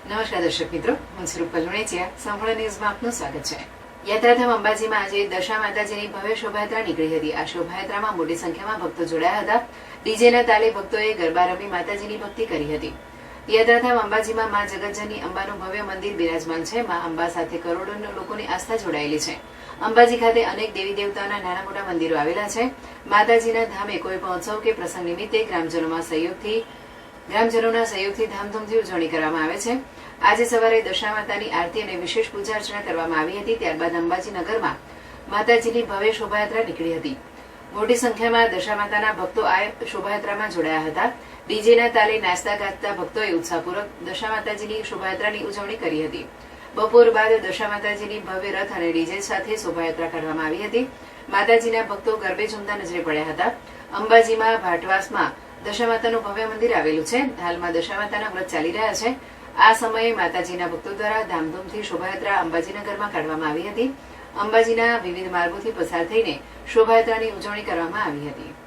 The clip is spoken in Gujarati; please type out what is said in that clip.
નમસ્કાર દર્શક મિત્રો, હું છું રૂપલ લુણેચિયા. સંપૂર્ણ ન્યૂઝમાં આપનું સ્વાગત છે. યાત્રાધામ અંબાજીમાં આજે દશા માતાજીની ભવ્ય શોભાયાત્રા નીકળી હતી. આ શોભાયાત્રામાં મોટી સંખ્યામાં ભક્તો જોડાયા હતા. ડીજેના તાલે ભક્તોએ ગરબા રમી માતાજીની ભક્તિ કરી હતી. યાત્રાધામ અંબાજીમાં મા જગતજનની અંબાનું ભવ્ય મંદિર બિરાજમાન છે. મા અંબા સાથે કરોડો લોકોની આસ્થા જોડાયેલી છે. અંબાજી ખાતે અનેક દેવી દેવતાઓના નાના મોટા મંદિરો આવેલા છે. માતાજીના ધામે કોઈ પણ ઉત્સવ કે પ્રસંગ નિમિત્તે ગ્રામજનોના સહયોગથી ધામધૂમથી ઉજવણી કરવામાં આવે છે. આજે સવારે દશા માતાની આરતી અને વિશેષ પૂજા અર્ચના કરવામાં આવી હતી. ત્યારબાદ અંબાજી નગરમાં માતાજીની ભવ્ય શોભાયાત્રા નીકળી હતી. મોટી સંખ્યામાં દશા માતાના ભક્તો આ શોભાયાત્રામાં જોડાયા હતા. ડીજેના તાલે નાચતા ગાતા ભક્તોએ ઉત્સાહપૂર્વક દશા માતાજીની શોભાયાત્રાની ઉજવણી કરી હતી. બપોર બાદ દશા માતાજીની ભવ્ય રથ અને ડીજે સાથે શોભાયાત્રા કાઢવામાં આવી હતી. માતાજીના ભક્તો ગરબે ઝૂમતા નજરે પડ્યા હતા. અંબાજીમાં ભાટવાસમાં દશા માતાનું ભવ્ય મંદિર આવેલું છે. હાલમાં દશા માતાના વ્રત ચાલી રહ્યા છે. આ સમયે માતાજીના ભક્તો દ્વારા ધામધૂમથી શોભાયાત્રા અંબાજી નગરમાં કાઢવામાં આવી હતી. અંબાજીના વિવિધ માર્ગોથી પસાર થઈને શોભાયાત્રાની ઉજવણી કરવામાં આવી હતી.